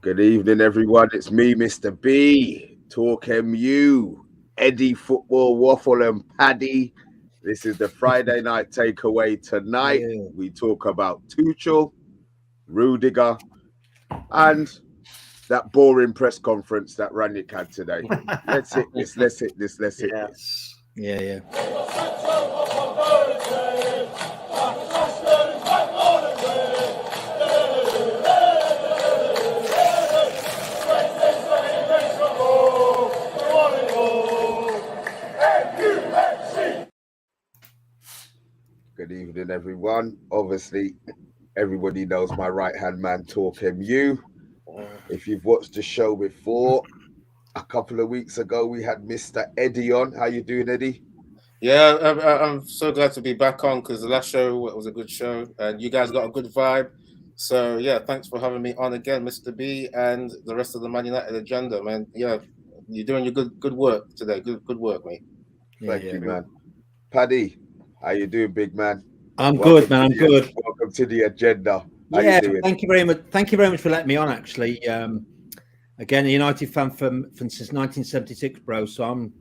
Good evening, everyone. It's me, Mr. B, TalkMU, Eddie Football Waffle and Paddy. This is the Friday night takeaway tonight. Yeah. We talk about Tuchel, Rudiger, and that boring press conference that Ranić had today. Let's hit this. Yeah. Good evening, everyone. Obviously, everybody knows my right-hand man, TalkMU. If you've watched the show before, a couple of weeks ago, we had Mr. Eddie on. How you doing, Eddie? Yeah, I'm so glad to be back on because the last show was a good show and you guys got a good vibe. So, yeah, thanks for having me on again, Mr. B, and the rest of the Man United agenda, man. Yeah, you're doing your good work today. Good work, mate. Thank you, man. Paddy, how you doing, big man? I'm good, man. I'm good. Welcome to the agenda. How yeah, you doing? Thank you very much. Thank you very much for letting me on. Actually, again, a United fan from since 1976, bro. So I'm,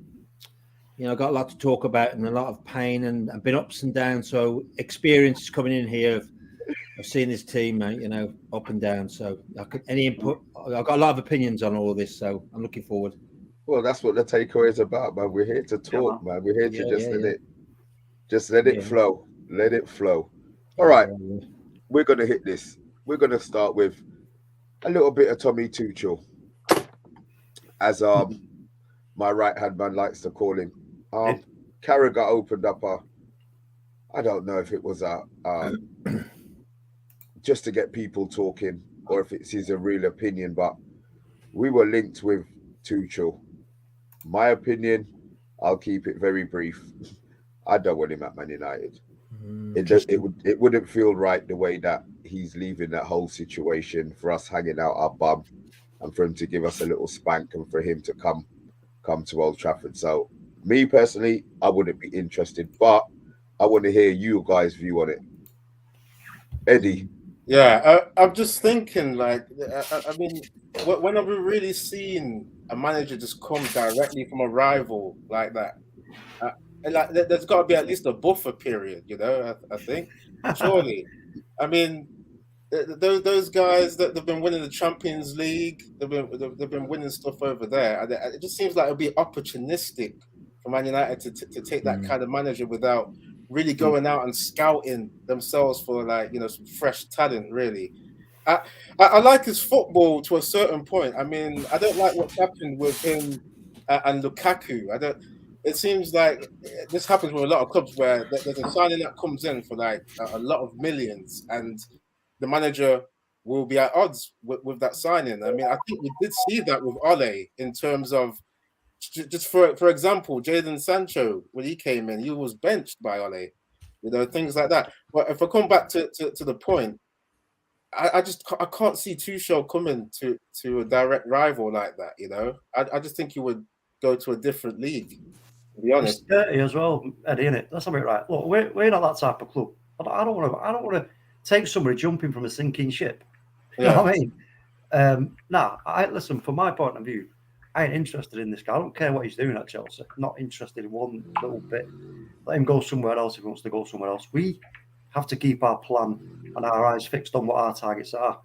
I've got a lot to talk about and a lot of pain and I've been ups and downs. So experience is coming in here. I've seen this team, up and down. So any input, I've got a lot of opinions on all of this. So I'm looking forward. Well, that's what the takeaway is about, man. We're here to talk, man. We're here to just let it flow. Let it flow. All right. We're going to hit this. We're going to start with a little bit of Tommy Tuchel, as my right-hand man likes to call him. Carragher opened up I don't know if it was just to get people talking or if it's his real opinion, but we were linked with Tuchel. My opinion, I'll keep it very brief. I don't want him at Man United. It wouldn't feel right the way that he's leaving that whole situation for us hanging out our bum and for him to give us a little spank and for him to come to Old Trafford. So me personally, I wouldn't be interested, but I want to hear you guys' view on it. Eddie. Yeah, I'm just thinking, like, I mean, when have we really seen a manager just come directly from a rival like that? Like, there's got to be at least a buffer period, I think. Surely. I mean, those guys that they've been winning the Champions League, they've been winning stuff over there. It just seems like it'll be opportunistic for Man United to take that kind of manager without really going out and scouting themselves for some fresh talent. Really, I like his football to a certain point. I mean, I don't like what's happened with him and Lukaku. It seems like this happens with a lot of clubs where there's a signing that comes in for like a lot of millions, and the manager will be at odds with that signing. I mean, I think we did see that with Ole in terms of, just for example, Jadon Sancho, when he came in, he was benched by Ole, things like that. But if I come back to the point, I can't see Tuchel coming to a direct rival like that. I just think he would go to a different league. To be honest, it's dirty as well, Eddie, innit? Let's have it right. Look, we're not that type of club. I don't want to take somebody jumping from a sinking ship. You know what I mean? Listen, from my point of view, I ain't interested in this guy. I don't care what he's doing at Chelsea. I'm not interested in one little bit. Let him go somewhere else if he wants to go somewhere else. We have to keep our plan and our eyes fixed on what our targets are.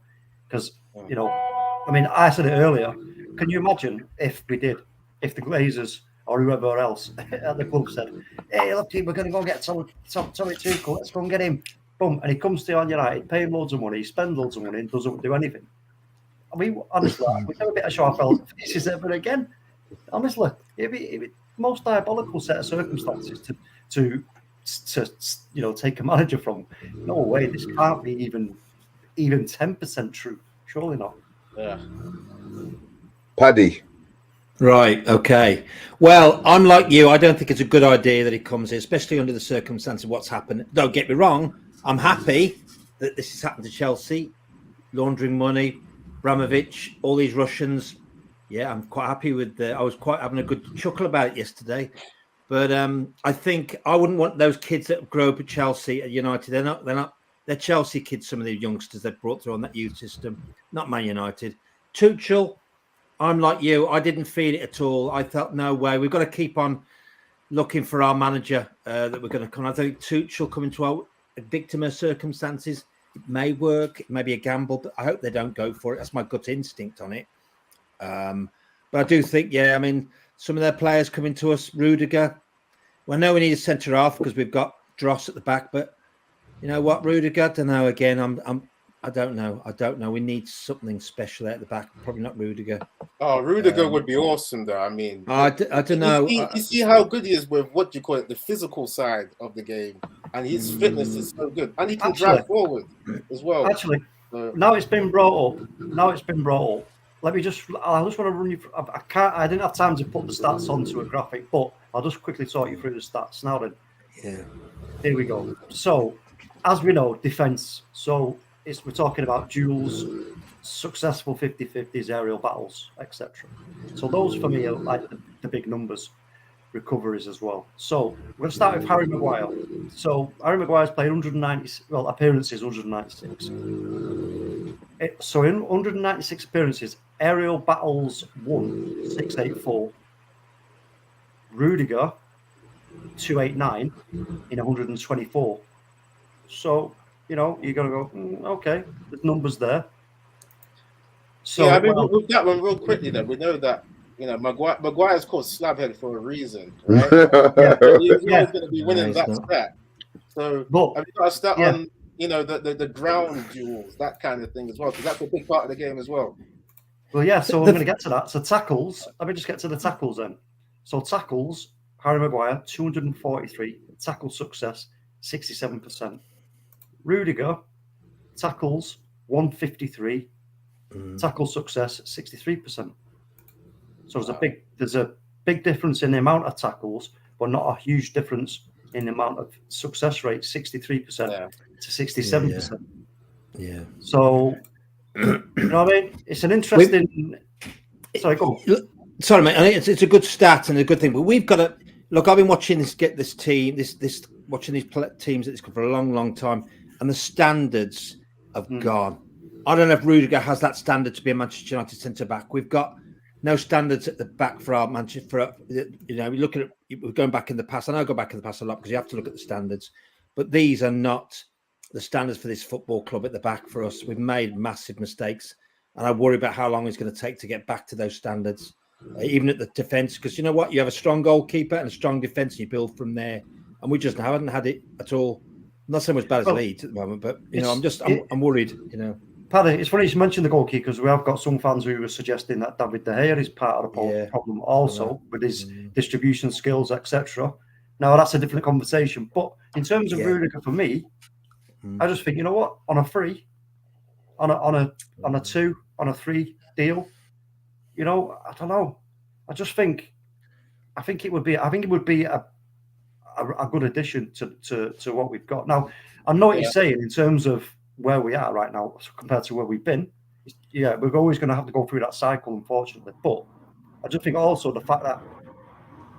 Because, I mean, I said it earlier. Can you imagine if the Glazers or whoever else at the club said, hey, look, we're going to go get Tommy Tuchel, let's go and get him. Boom. And he comes to Man United, pay him loads of money, spends loads of money and doesn't do anything. I mean, honestly, we have a bit of show ourselves faces ever again. Honestly, it'd be most diabolical set of circumstances to take a manager from. No way, this can't be even 10% true. Surely not. Yeah. Paddy. Right. Okay. Well, I'm like you. I don't think it's a good idea that he comes in, especially under the circumstance of what's happened. Don't get me wrong. I'm happy that this has happened to Chelsea, laundering money, Abramovich, all these Russians. Yeah, I'm quite happy with I was quite having a good chuckle about it yesterday. But I think I wouldn't want those kids that grow up at Chelsea, at United. They're Chelsea kids, some of the youngsters they've brought through on that youth system, not Man United. Tuchel, I'm like you. I didn't feel it at all. I thought, no way. We've got to keep on looking for our manager that we're going to come. I think Tuchel coming to a victim of circumstances. It may work. It may be a gamble, but I hope they don't go for it. That's my gut instinct on it. But I do think, yeah, I mean, some of their players coming to us, Rudiger. Well, I know we need a centre half because we've got Dross at the back, but you know what, Rudiger? I don't know. Again, I don't know. I don't know. We need something special at the back. Probably not Rudiger. Oh, Rudiger would be awesome, though. I mean, I don't know. You see how good he is with what do you call it, the physical side of the game, and his fitness is so good, and he can drive forward as well. Actually, now it's been brought up. I just want to run you. I didn't have time to put the stats onto a graphic, but I'll just quickly talk you through the stats now. Then, yeah, here we go. So, as we know, defense. So we're talking about duels, successful 50-50s, aerial battles, etc. So those for me are like the big numbers, recoveries as well. So we're going to start with Harry Maguire. So Harry Maguire's played 190, appearances 196. So in 196 appearances, aerial battles won 684. Rudiger 289 in 124. So you're going to go, okay, there's numbers there. So yeah, I mean, with that one real quickly, though, we know that Maguire's called Slabhead for a reason, right? He's always going to be winning that scrap. So have you got to start on, the ground duels, that kind of thing as well, because that's a big part of the game as well. Well, yeah. So I'm going to get to that. So tackles. Let me just get to the tackles then. So tackles, Harry Maguire 243, tackle success 67%. Rudiger tackles 153, tackle success 63%. So there's a big difference in the amount of tackles, but not a huge difference in the amount of success rate, 63% to 67%. Yeah. So you know what I mean? It's an interesting. Sorry, go on. Sorry, mate. I think it's a good stat and a good thing, but we've got to look. I've been watching this team, watching these teams at this club for a long, long time. And the standards have gone. I don't know if Rudiger has that standard to be a Manchester United centre back. We've got no standards at the back for our Manchester. We look at it. We're going back in the past. I know I go back in the past a lot because you have to look at the standards, but these are not the standards for this football club at the back for us. We've made massive mistakes, and I worry about how long it's going to take to get back to those standards, even at the defence. Because you know what, you have a strong goalkeeper and a strong defence, and you build from there. And we just haven't had it at all. Not so much bad as Leeds at the moment, but I'm worried. Paddy, it's funny you mentioned the goalkeeper because we have got some fans who are suggesting that David De Gea is part of the problem also with his distribution skills, etc. Now that's a different conversation. But in terms of Rudiger, for me, I just think, you know what, on a 3, on a 2, on a 3 deal, I don't know. I think it would be a good addition to what we've got. Now, I know what you're saying in terms of where we are right now compared to where we've been. Yeah, we're always going to have to go through that cycle, unfortunately. But I just think also the fact that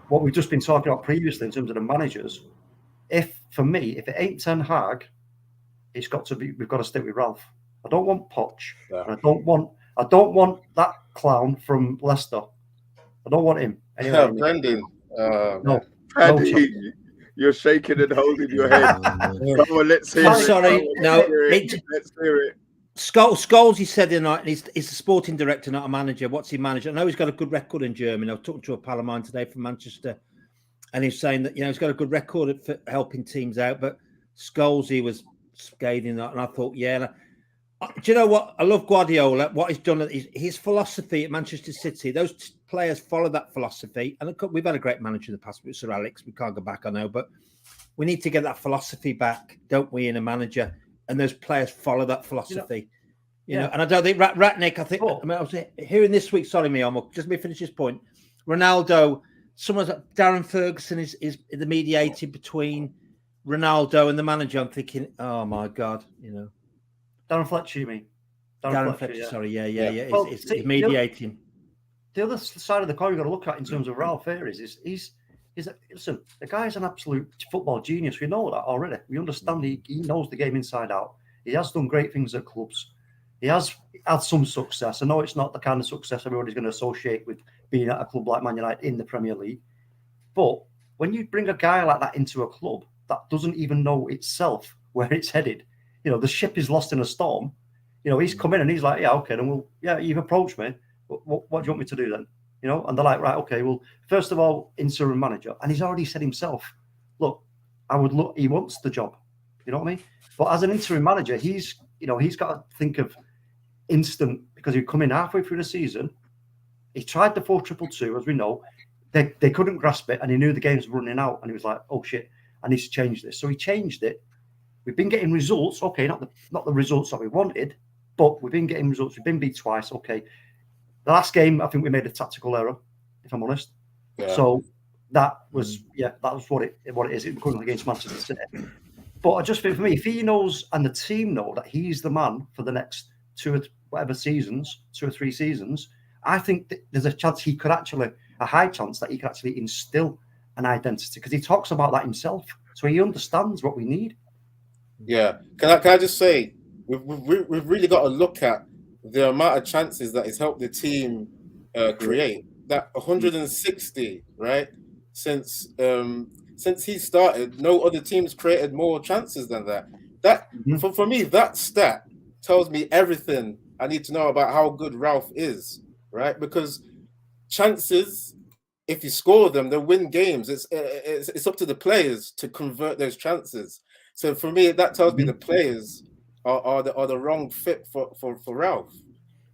what we've just been talking about previously in terms of the managers, if it ain't Ten Hag, we've got to stick with Ralf. I don't want Poch. Yeah. And I don't want that clown from Leicester. I don't want him. Anyway, Brendan. No. Paddy, you're shaking and holding your head. Come on, let's hear it. Sorry, let's hear it. Scholes, he said the night, he's the sporting director, not a manager. What's he managed? I know he's got a good record in Germany. I was talking to a pal of mine today from Manchester, and he's saying that he's got a good record for helping teams out. But Scholes, he was scathing that, and I thought, do you know what? I love Guardiola. What he's done, his philosophy at Manchester City. Those players follow that philosophy, and we've had a great manager in the past with Sir Alex. We can't go back, I know, but we need to get that philosophy back, don't we? In a manager, and those players follow that philosophy. You know, and I don't think Ratnick. I was hearing this week. Sorry, just let me finish this point. Ronaldo. Someone's Darren Ferguson is the mediator between Ronaldo and the manager. I'm thinking, oh my God, Darren Fletcher, you mean? Darren Fletcher, sorry, yeah. Well, it's mediating. The other side of the coin you've got to look at in terms of Ralf here is listen, the guy's an absolute football genius. We know that already. We understand he knows the game inside out. He has done great things at clubs. He has had some success. I know it's not the kind of success everybody's going to associate with being at a club like Man United in the Premier League. But when you bring a guy like that into a club that doesn't even know itself where it's headed, the ship is lost in a storm. He's come in and he's like, yeah, okay, then you've approached me. What do you want me to do then? And they're like, right, okay, well, first of all, interim manager. And he's already said himself, look, he wants the job. You know what I mean? But as an interim manager, he's got to think of instant, because he'd come in halfway through the season. He tried the 4-2-2, as we know. They couldn't grasp it, and he knew the game's running out, and he was like, oh shit, I need to change this. So he changed it. We've been getting results, okay, not the results that we wanted, but we've been getting results. We've been beat twice, okay. The last game, I think we made a tactical error, if I'm honest. Yeah. So that was what it is. It couldn't against Manchester City. But I just think, for me, if he knows and the team know that he's the man for the next 2 or 3 seasons, I think that there's a high chance that he could actually instill an identity, because he talks about that himself. So he understands what we need. Yeah. Can I just say, we've really got to look at the amount of chances that it's helped the team create. That 160, right? Since he started, no other teams created more chances than that. For me, that stat tells me everything I need to know about how good Ralf is, right? Because chances, if you score them, they'll win games. It's up to the players to convert those chances. So for me, that tells me the players are the wrong fit for Ralf.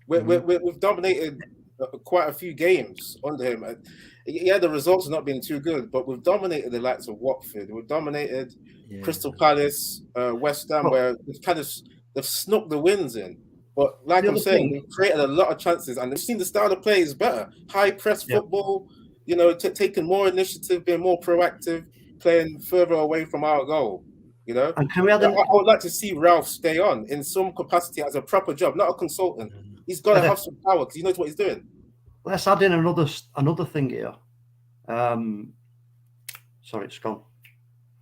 We've dominated quite a few games under him. Yeah, the results have not been too good, but we've dominated the likes of Watford. We've dominated Crystal Palace, West Ham, where they've snuck the wins in. But like I'm saying, we've created a lot of chances, and we've seen the style of play is better. High press football, taking more initiative, being more proactive, playing further away from our goal. And can we add I would like to see Ralf stay on in some capacity as a proper job, not a consultant. He's got to have some power because he knows what he's doing. Let's add in another thing here. Sorry, it's gone.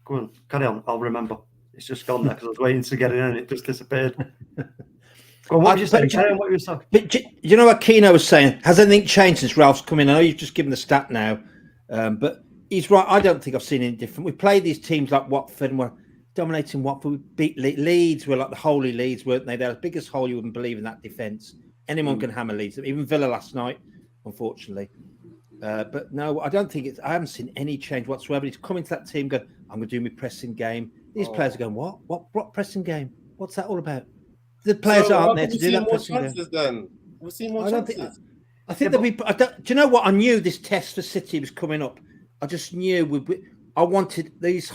Go on, carry on. I'll remember. It's just gone there because I was waiting to get it in and it just disappeared. Go on, what were you saying? Carry on what you were saying. But you know what Keno was saying? Has anything changed since Ralph's come in? I know you've just given the stat now, but he's right. I don't think I've seen any different. We played these teams like Watford and we're dominating Watford. We beat Leeds. We're like the holy Leeds, weren't they? They're the biggest hole you wouldn't believe in that defence. Anyone can hammer Leeds. Even Villa last night, unfortunately. But no, I don't think I haven't seen any change whatsoever. He's come into that team going, I'm going to do my pressing game. These players are going, what pressing game? What's that all about? The players aren't there to do that pressing game. Then we'll see more chances. I think that do you know what? I knew this test for City was coming up. I just knew I wanted these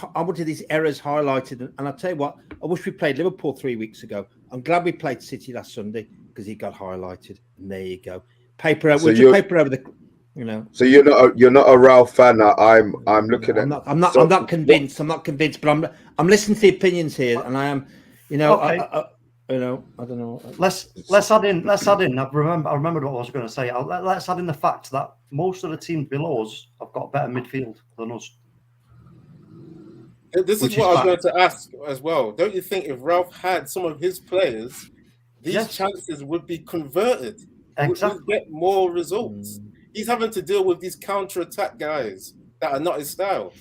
errors highlighted. And I'll tell you what, I wish we played Liverpool 3 weeks ago. I'm glad we played City last Sunday because he got highlighted. And there you go. Paper over the. So you're not a Ralf fan. I'm looking at. I'm not convinced. I'm not convinced, but I'm listening to the opinions here, and I am. Okay. I don't know. Let's add in. I remembered what I was going to say. Let's add in the fact that most of the teams below us have got better midfield than us. This is what I was going to ask as well. Don't you think if Ralf had some of his players, these chances would be converted? Exactly. Would get more results. He's having to deal with these counter-attack guys that are not his style.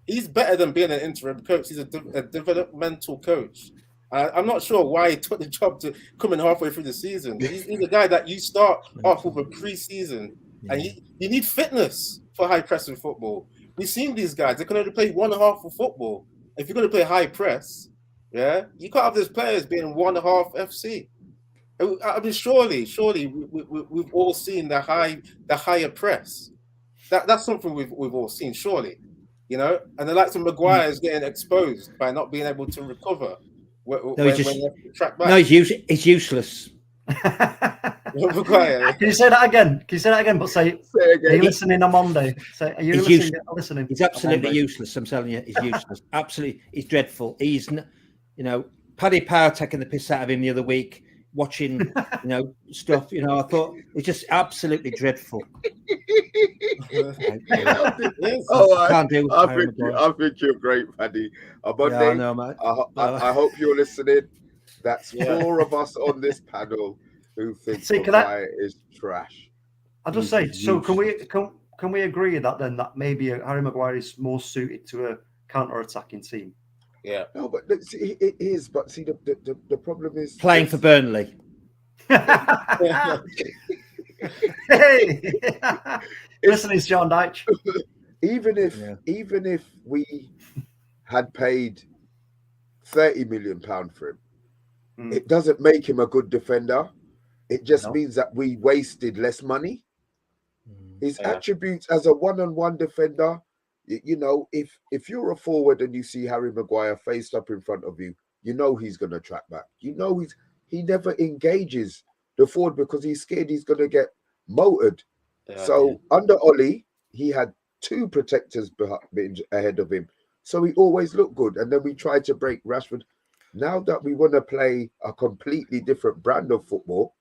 He's better than being an interim coach. He's a developmental coach. I'm not sure why he took the job to come in halfway through the season. He's a guy that you start off with a pre-season, and you need fitness for high pressing football. We've seen these guys; they can only play one half of football. If you're going to play high press, you can't have these players being 1.5 FC. I mean, surely, we've all seen the higher press. That's something we've all seen, surely, And the likes of Maguire is getting exposed by not being able to recover. He's useless. Can you say that again? But say it again. Are you listening on Monday? Are you listening? He's absolutely useless. I'm telling you, he's useless. Absolutely, he's dreadful. He's, Paddy Power taking the piss out of him the other week, watching, stuff. I thought it's just absolutely dreadful. I think you're great, Paddy. Monday, I hope you're listening. That's 4 of us on this panel who think Maguire is trash. I'll just say, so can we agree that then that maybe Harry Maguire is more suited to a counter-attacking team? Yeah. No, but see, it is. But see, the problem is playing for Burnley. Hey, listening to John Dyche. Even if we had paid £30 million for him, it doesn't make him a good defender. It just means that we wasted less money. His attributes as a one-on-one defender, you know, if you're a forward and you see Harry Maguire faced up in front of you, you know he's going to track back. You know he never engages the forward because he's scared he's going to get motored. So under Ollie, he had 2 protectors ahead of him. So he always looked good. And then we tried to break Rashford. Now that we want to play a completely different brand of football,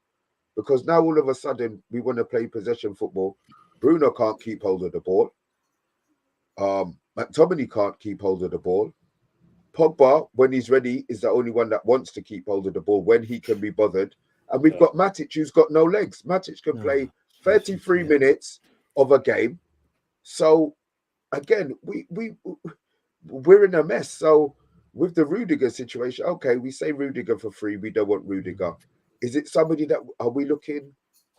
because now all of a sudden we want to play possession football, Bruno can't keep hold of the ball. McTominay can't keep hold of the ball. Pogba, when he's ready, is the only one that wants to keep hold of the ball when he can be bothered. And we've got Matic, who's got no legs. Matic can play 33 minutes of a game. So again, we're in a mess. So with the Rudiger situation, okay, we say Rudiger for free. We don't want Rudiger. Is it somebody that are we looking?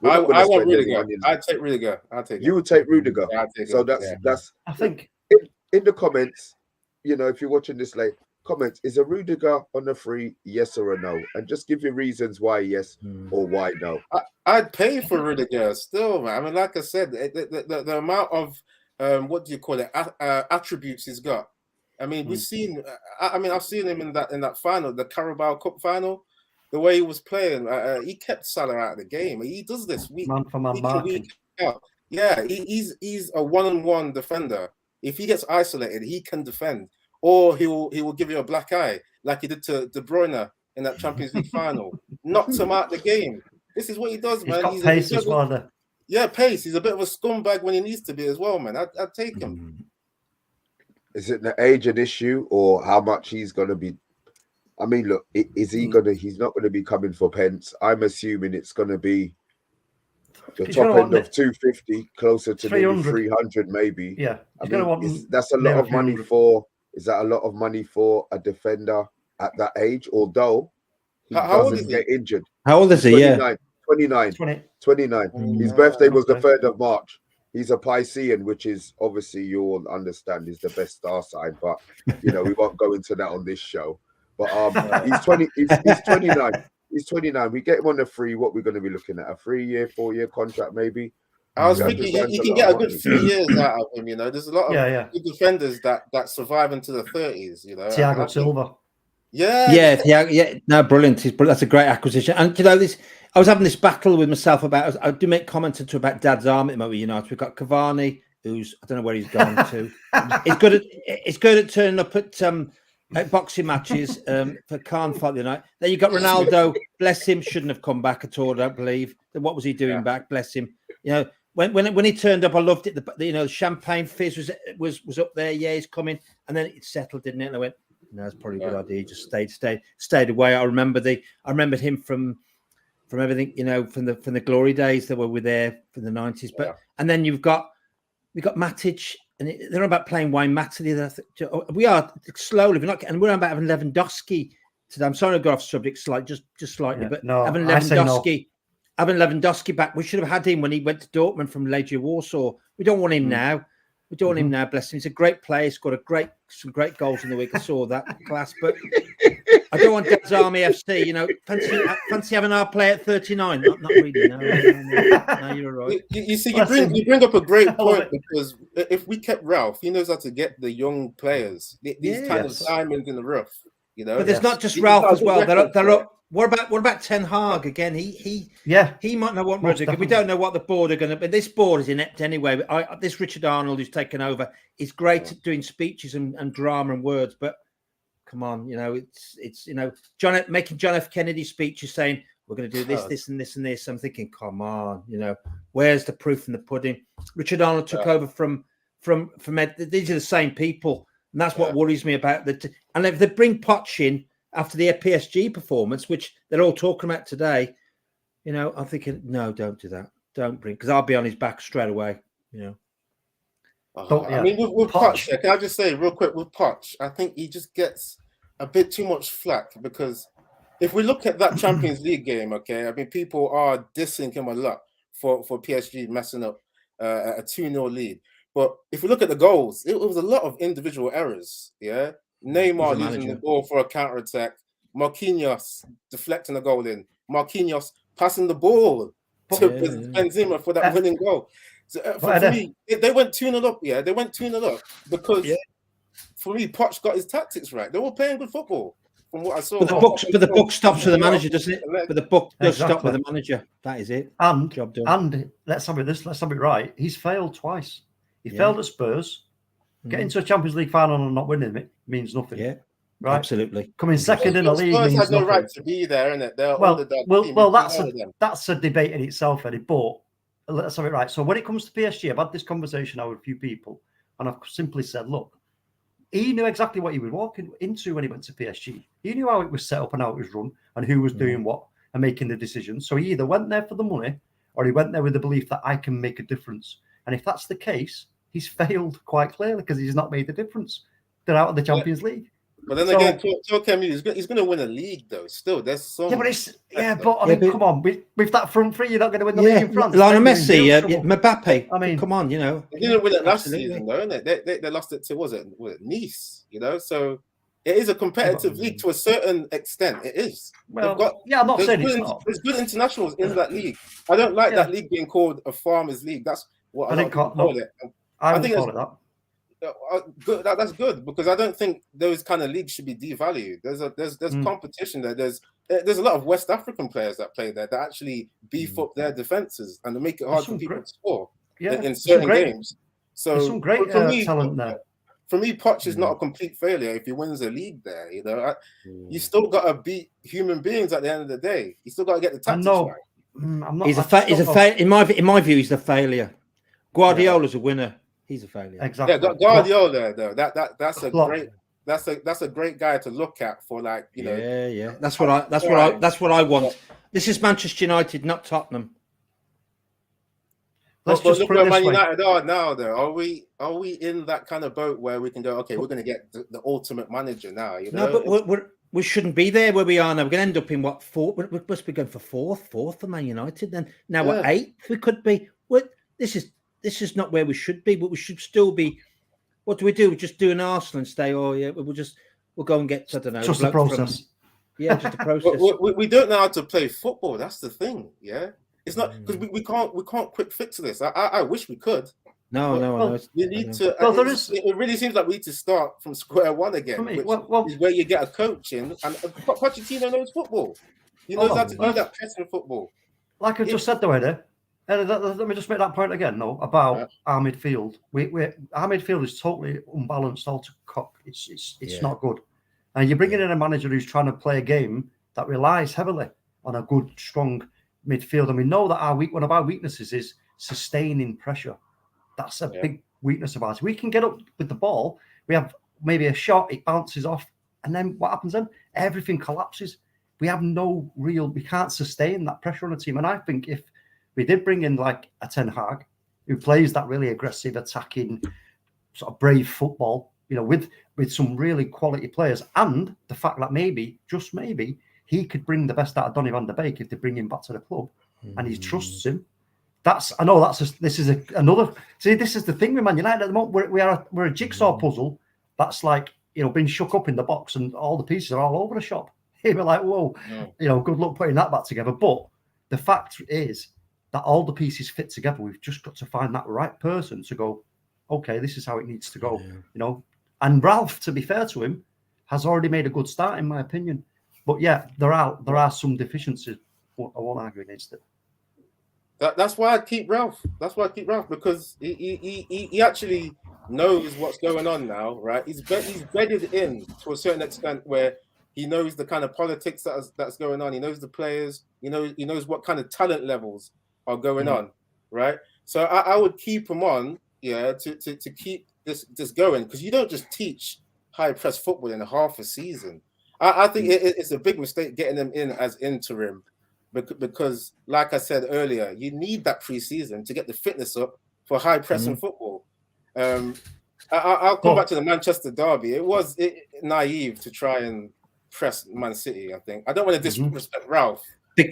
I want Rudiger. I'd take Rudiger. You would take Rudiger. Yeah, I'd take so him. That's. I think in the comments, you know, if you're watching this late, comments, is a Rudiger on a free, yes or a no? And just give your reasons why yes or why no. I'd pay for Rudiger still, man. I mean, like I said, the amount of what do you call it, attributes he's got. I mean, we've seen. I've seen him in that final, the Carabao Cup final. The way he was playing, he kept Salah out of the game. He does this week for week out. Yeah, he's a one-on-one defender. If he gets isolated, he can defend, or he will give you a black eye like he did to De Bruyne in that Champions League final. Knocked him out the game. This is what he does, man. He's got pace as well. Yeah, pace. He's a bit of a scumbag when he needs to be as well, man. I'd take him. Is it the age an issue or how much he's going to be? I mean, look, is he he's not going to be coming for pence. I'm assuming it's going to be the top end of 250, closer to 300 maybe. Yeah. I mean, that's a lot of money for, is that a lot of money for a defender at that age? Although he doesn't get injured. How old is he? 29. 29. His birthday was the 3rd of March. He's a Piscean, which is obviously you all understand is the best star sign, but you know, we won't go into that on this show. But he's 20. He's 29. He's 29. We get him on a free. What we're going to be looking at? A 3-year, 4-year contract, maybe. I was thinking you can get a good 3 years out of him. You know, there's a lot of good defenders that survive into the 30s. You know, Thiago Silva. Yeah. No, brilliant. That's a great acquisition. And you know, I was having this battle with myself about. I do make comments about Dad's arm at the moment. United. We've got Cavani, who's I don't know where he's gone to. It's good at turning up at boxing matches for Khan fight the night. Then you got Ronaldo. Bless him, shouldn't have come back at all. I don't believe. What was he doing back? Bless him. You know, when he turned up, I loved it. The champagne fizz was up there. Yeah, he's coming, and then it settled, didn't it? And I went, no, it's probably a good idea. He just stayed away. I remembered him from everything, you know, from the glory days that were there from the 90s. But and then we've got Matic. And they're about playing Wayne Matter. We are slowly, and we're about having Lewandowski today. I'm sorry to go off subject just slightly, but having Lewandowski back, we should have had him when he went to Dortmund from Legia Warsaw. We don't want him now. We don't want him now. Bless him. He's a great player. He's got some great goals in the week. I saw that class, but I don't want Dad's Army FC. You know, fancy having our player at 39. Not really. No, you're right. You see, you bring up a great point because if we kept Ralf, he knows how to get the young players. These kind of diamonds in the rough. You know, but there's not just Ralf as well. They're up. What about Ten Hag again? He might know what Rudiger. We don't know what the board are going to. But this board is inept anyway. This Richard Arnold who's taken over is great at doing speeches and drama and words. But come on, you know it's you know making John F. Kennedy speeches saying we're going to do this, this, and this, and this. I'm thinking, come on, you know, where's the proof in the pudding? Richard Arnold took over from Ed. These are the same people, and that's what worries me about and if they bring Poch in. after the PSG performance, which they're all talking about today. You know, I'm thinking, no, don't do that. Don't bring, because I'll be on his back straight away. You know. I mean, with Poch, can I just say real quick with Poch, I think he just gets a bit too much flack because if we look at that Champions League game, okay, I mean, people are dissing him a lot for PSG messing up a 2-0 lead. But if we look at the goals, it was a lot of individual errors. Yeah, Neymar losing the ball for a counter attack, Marquinhos deflecting a goal in, Marquinhos passing the ball to Benzema for that winning goal. So, for me, they went 2-0 up. Yeah, they went 2-0 up because for me, Poch got his tactics right. They were playing good football from what I saw. But the book stops with the manager, doesn't it? But the book does stop with the manager. That is it. And job done. And let's have it right. He's failed twice. He failed at Spurs. Getting to a Champions League final and not winning it means nothing. Yeah, right. Absolutely. Coming second in the league means has no nothing. right to be there, innit? They're That's a debate in itself, Eddie. But let's have it right. So when it comes to PSG, I've had this conversation now with a few people, and I've simply said, look, he knew exactly what he was walking into when he went to PSG. He knew how it was set up and how it was run and who was doing what and making the decisions. So he either went there for the money or he went there with the belief that I can make a difference. And if that's the case, he's failed quite clearly because he's not made the difference. They're out of the Champions League. But then again, TALKMU, he's going to win a league, though. Still, there's so much. I mean, come on. With that front three, you're not going to win the league in France. Lionel Messi, Mbappe. I mean, come on, you know. They didn't win it last season, though, innit? They lost it to, was it Nice, you know? So it is a competitive league to a certain extent. It is. Well, I'm not saying it's not. There's good internationals in that league. I don't like that league being called a farmers' league. That's what I call it. I think call it that. Good. That's good because I don't think those kind of leagues should be devalued. There's competition there. There's a lot of West African players that play there that actually beef up their defenses and they make it hard for people to score in certain games. So there's some great talent there. For me, Poch is not a complete failure if he wins a league there. You know, you still got to beat human beings at the end of the day. You still got to get the tactics right. I'm not. In my view, he's a failure. Guardiola's a winner. He's a failure. Exactly. Yeah, Guardiola though. That's a great guy to look at for like, you know. Yeah. That's what I want. This is Manchester United, not Tottenham. But look where Man United are now though. Are we in that kind of boat where we can go, okay, we're gonna get the ultimate manager now, you know? No, but we shouldn't be there where we are now. We're gonna end up in what, fourth? We must be going for fourth for Man United then. Now we're eighth, we could be. This is not where we should be, but we should still be. What do? We just do an Arsenal and stay? We'll go and get, I don't know. Just the process. Just the process. we don't know how to play football. That's the thing. Yeah, it's not because we can't quick fix this. I wish we could. No. We need to. It really seems like we need to start from square one again, which is where you get a coach in, and Pochettino knows football. He knows how to do that pressing football. Like I just said though, Eddie. Let me just make that point again, though, about our midfield. Our midfield is totally unbalanced, all to cock. It's not good. And you're bringing in a manager who's trying to play a game that relies heavily on a good, strong midfield. And we know that one of our weaknesses is sustaining pressure. That's a big weakness of ours. We can get up with the ball. We have maybe a shot, it bounces off. And then what happens then? Everything collapses. We can't sustain that pressure on a team. And I think if we did bring in like a Ten Hag who plays that really aggressive, attacking, sort of brave football, you know, with some really quality players, and the fact that maybe, just maybe, he could bring the best out of Donny van der Beek if they bring him back to the club, and he trusts him. This is the thing with Man United at the moment. We're a jigsaw puzzle that's like, you know, been shook up in the box, and all the pieces are all over the shop. We're like, whoa, you know, good luck putting that back together. But the fact is that all the pieces fit together. We've just got to find that right person to go, okay, this is how it needs to go, you know. And Ralf, to be fair to him, has already made a good start, in my opinion. But yeah, there are some deficiencies. I won't argue against it. That's why I keep Ralf. Because he actually knows what's going on now, right? He's bedded in to a certain extent where he knows the kind of politics that's going on. He knows the players. He knows what kind of talent levels are going on, right? So I would keep him on, to keep this going, because you don't just teach high press football in half a season. I think it's a big mistake getting them in as interim, because, like I said earlier, you need that pre-season to get the fitness up for high pressing football. I'll come back to the Manchester derby. It was naive to try and press Man City. I think I don't want to disrespect Ralf,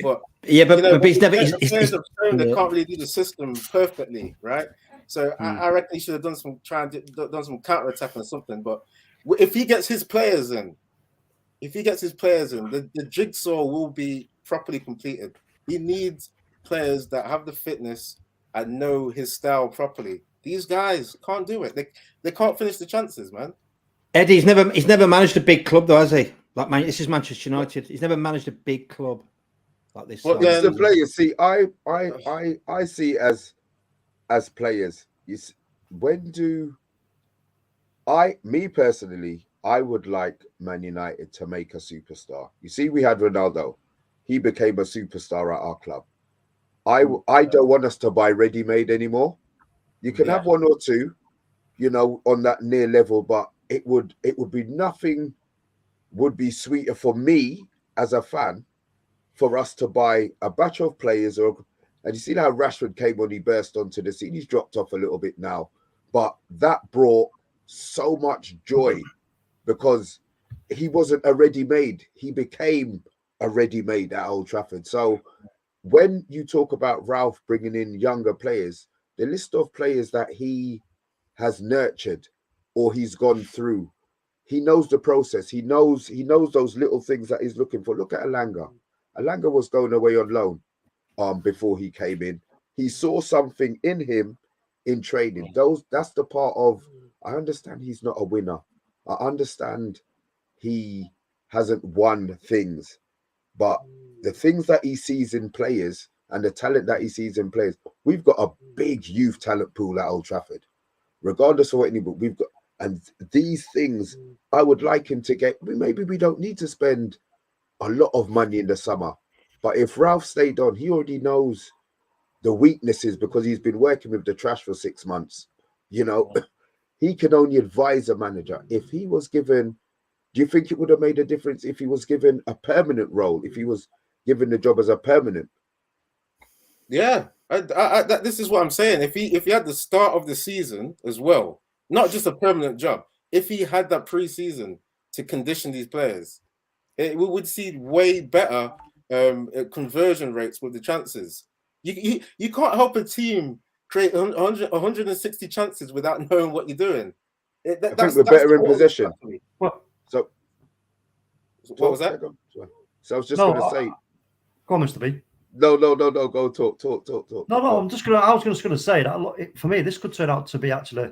but yeah, but, you know, but he's never. the players have shown they can't really do the system perfectly, right? So I reckon he should have done some counter attack or something. But if he gets his players in, the jigsaw will be properly completed. He needs players that have the fitness and know his style properly. These guys can't do it. They can't finish the chances, man. Eddie, he's never managed a big club though, has he? Like, man, this is Manchester United. He's never managed a big club like this. Well, it's the players. See, I see as players. Me personally, I would like Man United to make a superstar. You see, we had Ronaldo. He became a superstar at our club. I don't want us to buy ready-made anymore. You can have one or two, you know, on that near level, but it would be nothing would be sweeter for me as a fan for us to buy a batch of players. And you see how Rashford came on, he burst onto the scene. He's dropped off a little bit now, but that brought so much joy because he wasn't a ready-made. He became a ready-made at Old Trafford. So when you talk about Ralf bringing in younger players, the list of players that he has nurtured or he's gone through, he knows the process. He knows those little things that he's looking for. Look at Alanga. Alanga was going away on loan before he came in. He saw something in him in training. That's the part of, I understand he's not a winner. I understand he hasn't won things, but the things that he sees in players and the talent that he sees in players, we've got a big youth talent pool at Old Trafford, regardless of what we've got. And these things, I would like him to get. Maybe we don't need to spend a lot of money in the summer, but if Ralf stayed on, he already knows the weaknesses because he's been working with the trash for 6 months. You know, he can only advise a manager. If he was given, do you think it would have made a difference if he was given a permanent role? If he was given the job as a permanent? Yeah, this is what I'm saying. If he had the start of the season as well, not just a permanent job, if he had that pre-season to condition these players, we would see way better conversion rates with the chances. You can't help a team create 160 chances without knowing what you're doing. I think we're better in possession. What? So what was that? So I was just going to say. Go on, Mr. B. No. Go talk. No. I was just going to say that for me, this could turn out to be actually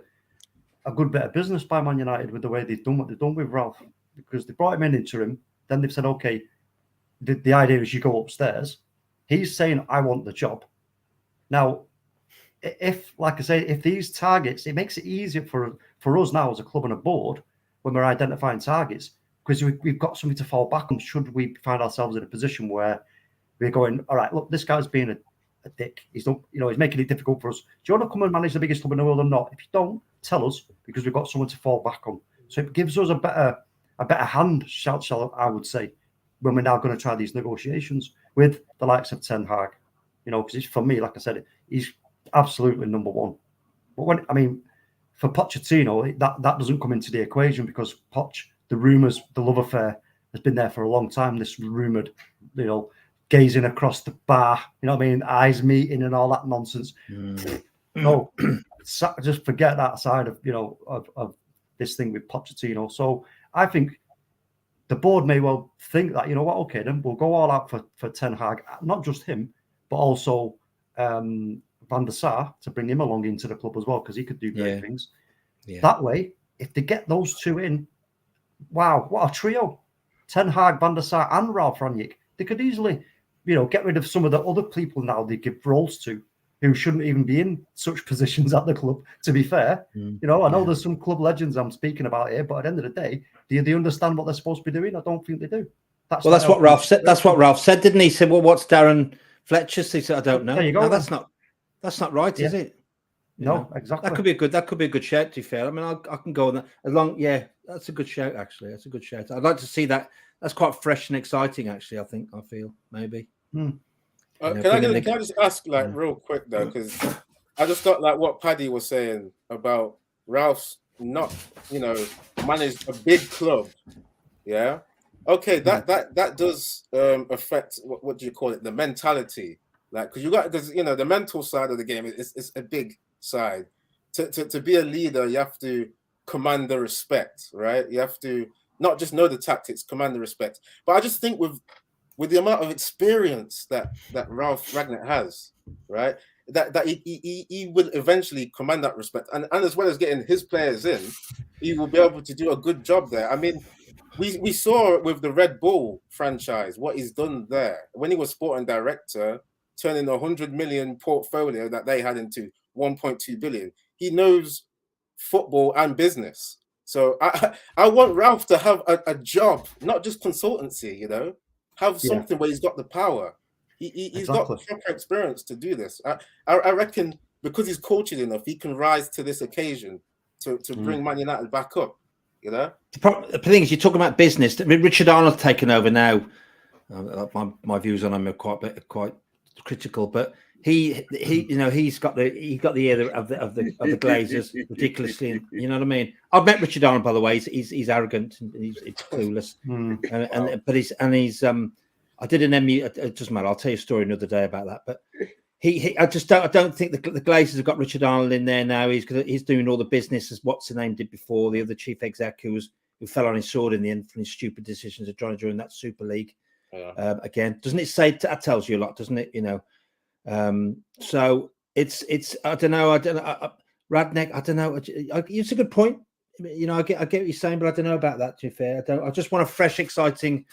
a good bit of business by Man United with the way they've done what they've done with Ralf, because they brought him in interim. Then they've said, okay, the idea is you go upstairs. He's saying, I want the job. Now, if, like I say, if these targets, it makes it easier for us now as a club and a board when we're identifying targets, because we've got something to fall back on should we find ourselves in a position where we're going, all right, look, this guy's being a dick. He's making it difficult for us. Do you want to come and manage the biggest club in the world or not? If you don't, tell us, because we've got someone to fall back on. So it gives us a better hand, shall I would say, when we're now going to try these negotiations with the likes of Ten Hag. You know, because for me, like I said, he's absolutely number one. But for Pochettino, that doesn't come into the equation, because Poch, the rumours, the love affair has been there for a long time. This rumoured, gazing across the bar, eyes meeting and all that nonsense. No, just forget that side of of this thing with Pochettino. So I think the board may well think that, okay, then we'll go all out for Ten Hag, not just him, but also Van der Sar, to bring him along into the club as well, because he could do great things. Yeah. That way, if they get those two in, wow, what a trio. Ten Hag, Van der Sar and Ralf Rangnick. They could easily, get rid of some of the other people now they give roles to who shouldn't even be in such positions at the club, to be fair. I know there's some club legends I'm speaking about here, but at the end of the day, do they understand what they're supposed to be doing? I don't think they do. That's what Ralf said. That's what Ralf said, didn't he? He said, well, what's Darren Fletcher's? He said, I don't know. There you go. No, that's not right, is it? No, exactly. That could be a good shout, to be fair. I can go on that. That's a good shout, actually. That's a good shout. I'd like to see that that's quite fresh and exciting. Actually, I feel maybe. Can I just ask real quick though, because I just thought what Paddy was saying about Ralph's not managed a big club. Yeah. Okay, that does affect what do you call it? The mentality, because the mental side of the game is a big side. To be a leader, you have to command the respect, right? You have to not just know the tactics, command the respect. But I just think with the amount of experience that Ralf Rangnick has, right, that he will eventually command that respect, and as well as getting his players in, he will be able to do a good job there. I mean, we saw with the Red Bull franchise what he's done there when he was sporting director, turning a 100 million portfolio that they had into 1.2 billion. He knows football and business. So I want Ralf to have a job, not just consultancy, have something where he's got the power. He's got the proper experience to do this. I reckon because he's cultured enough, he can rise to this occasion to bring Man United back up. The thing is, you're talking about business. I mean, Richard Arnold's taken over now. My views on him are quite critical, but he's got the ear of the Glazers ridiculously. You know what I mean? I've met Richard Arnold, by the way. He's arrogant and he's clueless. I did an MU. It doesn't matter. I'll tell you a story another day about that. But I don't think the Glazers have got Richard Arnold in there now. He's doing all the business as what's the name did before, the other chief exec who fell on his sword in the end for his stupid decisions of trying to join that Super League. Again, doesn't it say that tells you a lot, doesn't it? So it's I don't know. Rangnick, I don't know. It's a good point. I get what you're saying, but I don't know about that. To be fair, I just want a fresh, exciting.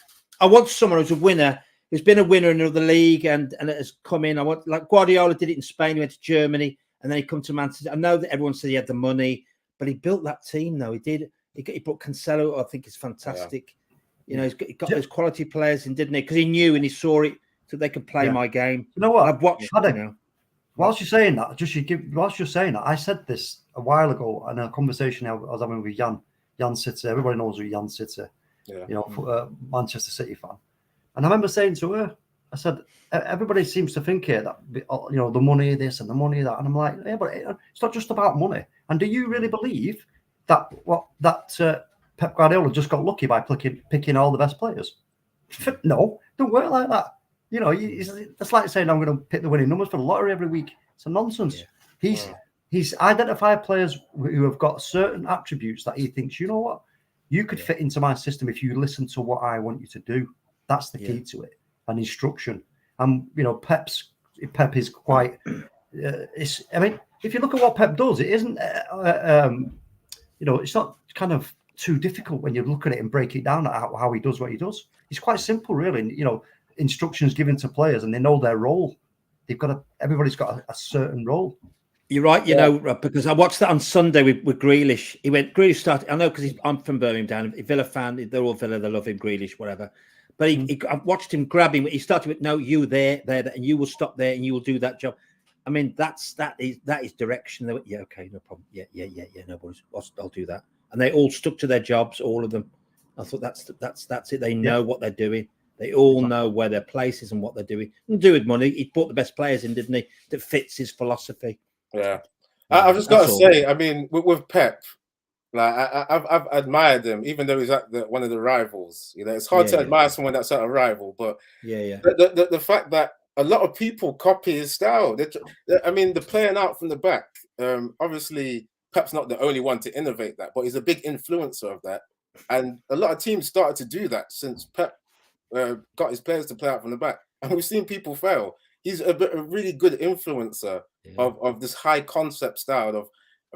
I want someone who's a winner, who's been a winner in another league and has come in. I want, like Guardiola did it in Spain. He went to Germany and then he come to Manchester. I know that everyone said he had the money, but he built that team. Though he did. He brought Cancelo. I think is fantastic. Yeah. He got those quality players in, didn't he? Because he knew and he saw it, so they could play my game. You know what? I've watched. Whilst you're saying that, I said this a while ago in a conversation I was having with Jan City. Everybody knows who Jan City. Manchester City fan. And I remember saying to her, I said, everybody seems to think here that the money this and the money that, and I'm like, yeah, but it's not just about money. And do you really believe that Pep Guardiola just got lucky by picking all the best players? No, don't work like that. It's like saying I'm going to pick the winning numbers for the lottery every week. It's a nonsense. Yeah. He's identified players who have got certain attributes that he thinks, you know what, you could fit into my system if you listen to what I want you to do. That's the key to it, an instruction. And Pep is quite. I mean, if you look at what Pep does, it isn't. It's not kind of too difficult when you look at it and break it down at how he does what he does. It's quite simple, really. Instructions given to players, and they know their role. Everybody's got a certain role. You're right, because I watched that on Sunday with Grealish. Grealish started. I know because I'm from Birmingham, a Villa fan. They're all Villa. They love him, Grealish, whatever. But I watched him grab him. He started with, "No, you there, and you will stop there, and you will do that job." I mean, that is direction. They went, "Yeah, okay, no problem. Yeah, no worries. I'll do that." And they all stuck to their jobs, all of them. I thought that's it. They know what they're doing. They all know where their place is and what they're doing. And do with money. He brought the best players in, didn't he? That fits his philosophy. Yeah, I've just got to say, I mean, with Pep, I've admired him, even though he's at one of the rivals. It's hard to admire someone that's at a rival, but the fact that a lot of people copy his style. I mean, the playing out from the back. Obviously, Pep's not the only one to innovate that, but he's a big influencer of that, and a lot of teams started to do that since Pep got his players to play out from the back, and we've seen people fail. He's a really good influencer of this high concept style of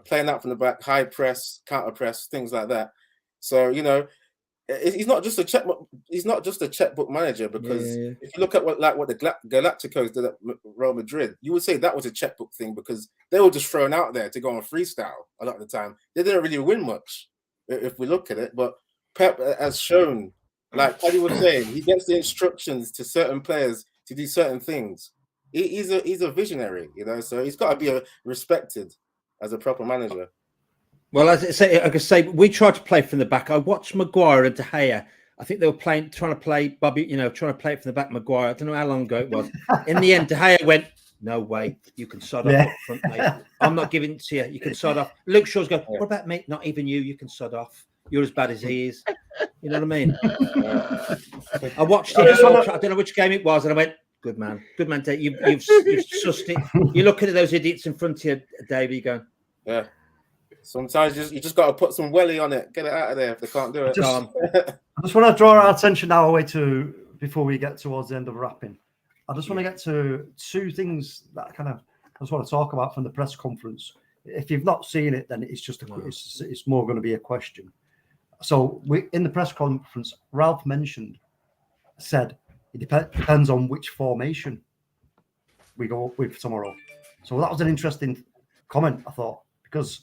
playing out from the back, high press, counter press, things like that. So he's not just a checkbook. He's not just a checkbook manager, because if you look at what the Galacticos did at Real Madrid, you would say that was a checkbook thing, because they were just thrown out there to go on freestyle a lot of the time. They didn't really win much, if we look at it. But Pep has shown, like Paddy was saying, he gets the instructions to certain players to do certain things. He's a visionary, so he's got to be respected as a proper manager. Well, as I say, we tried to play from the back. I watched Maguire and De Gea. I think they were trying to play Bobby, trying to play it from the back, Maguire. I don't know how long ago it was. In the end, De Gea went, no way, you can sod off up front, mate. I'm not giving it to you. You can sod off. Luke Shaw's going, what about me? Not even you. You can sod off. You're as bad as he is. You know what I mean? I watched it. I don't know which game it was, and I went, good man, Dave. You've sussed it. You're looking at those idiots in front of you, Dave. You're going, yeah. Sometimes you just got to put some welly on it. Get it out of there if they can't do it. I just want to draw our attention now away to, before we get towards the end of wrapping. I just want to get to two things that I just want to talk about from the press conference. If you've not seen it, then it's just it's more going to be a question. So in the press conference, Ralf said it depends on which formation we go with tomorrow. So that was an interesting comment, I thought, because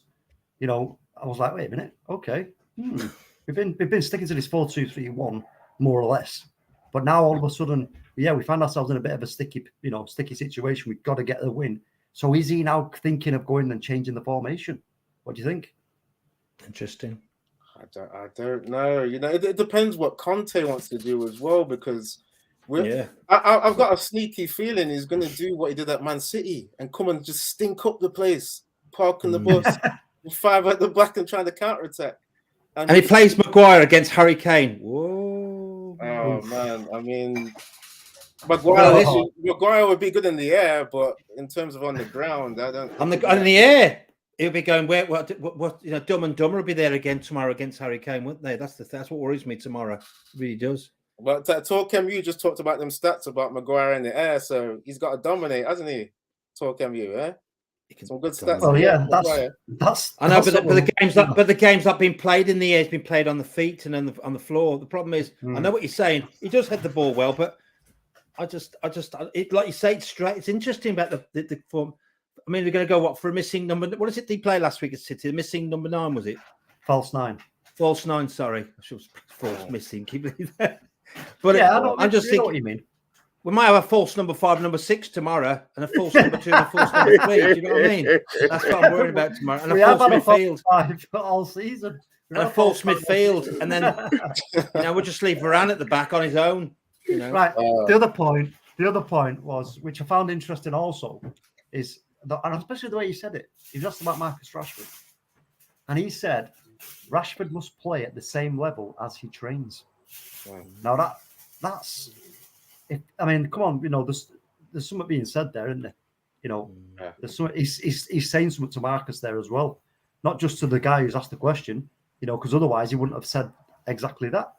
I was like, wait a minute, okay, we've been sticking to this 4-2-3-1 more or less, but now all of a sudden, we find ourselves in a bit of a sticky situation. We've got to get the win. So is he now thinking of going and changing the formation? What do you think? Interesting. I don't know. It depends what Conte wants to do as well, because I've got a sneaky feeling he's going to do what he did at Man City and come and just stink up the place, parking the bus, 5 at the back and trying to counter-attack. And he plays Maguire against Harry Kane. Whoa. Oh, man. I mean, Maguire would be good in the air, but in terms of on the ground, I don't... On the air, he'll be going, what, Dumb and Dumber will be there again tomorrow against Harry Kane, wouldn't they? That's what worries me tomorrow. It really does. But TalkMU just talked about them stats about Maguire in the air, so he's got to dominate, hasn't he? TalkMU, eh? Some good stats. Oh yeah, that's. I know, but the game's not been played in the air. It's been played on the feet and on the floor. The problem is, I know what you're saying. He does head the ball well, but like you say, it's straight. It's interesting about the form. I mean, they're going to go for a missing number. What is it they play last week at City? The missing number 9, was it? False 9. False 9. Sorry, I should false missing. Keep it there. But I'm just thinking. What you mean. We might have a false number 5, number 6 tomorrow, and a false number 2 and a false number 3. Do you know what I mean? That's what I'm worried about tomorrow. And a false midfield. 5 all season. And a false midfield. And then, we'll just leave Varane at the back on his own. Right. The other point was, which I found interesting also, is, and especially the way he said it, he was asked about Marcus Rashford. And he said, Rashford must play at the same level as he trains. Now that's... come on, there's something being said there, isn't there? There's some, he's saying something to Marcus there as well, not just to the guy who's asked the question, because otherwise he wouldn't have said exactly that.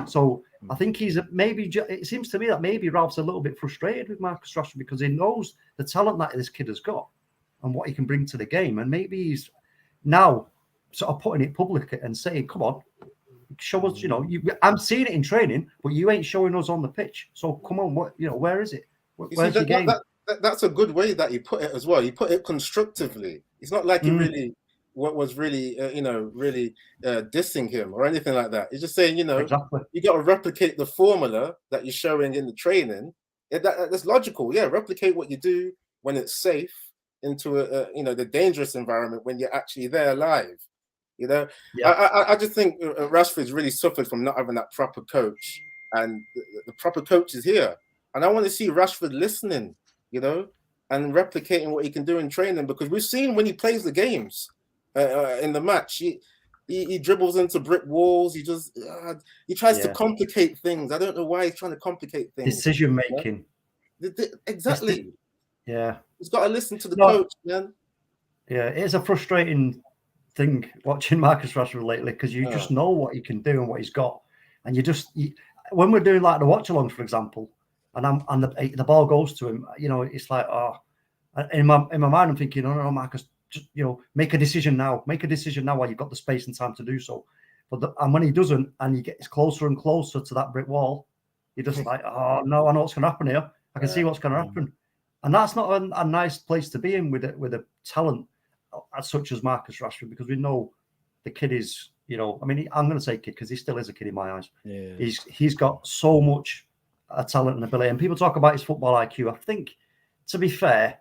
So I think it seems to me that maybe Ralph's a little bit frustrated with Marcus Rashford because he knows the talent that this kid has got and what he can bring to the game, and maybe he's now sort of putting it public and saying, come on, show us, I'm seeing it in training, but you ain't showing us on the pitch. So come on, where is it? Where's the game? That's a good way that you put it as well. You put it constructively. It's not like you really dissing him or anything like that. He's just saying, exactly. You got to replicate the formula that you're showing in the training. That's logical. Yeah, replicate what you do when it's safe into the dangerous environment when you're actually there live. I just think Rashford's really suffered from not having that proper coach, and the proper coach is here. And I want to see Rashford listening, and replicating what he can do in training, because we've seen when he plays the games in the match, he dribbles into brick walls. He tries to complicate things. I don't know why he's trying to complicate things. Decision making. Exactly. Yeah. He's got to listen to the coach, man. Yeah, it's a frustrating thing watching Marcus Rashford lately, because you just know what he can do and what he's got, and when we're doing like the watch-alongs, for example, and the ball goes to him, it's like, in my mind I'm thinking, no, Marcus, just make a decision now while you've got the space and time to do so. And when he doesn't, and he gets closer and closer to that brick wall, you're just like, oh no, I know what's going to happen here. I can see what's going to happen, and that's not a nice place to be in with a talent such as Marcus Rashford, because we know the kid is, I'm going to say kid because he still is a kid in my eyes. Yeah. He's got so much talent and ability, and people talk about his football IQ. I think, to be fair,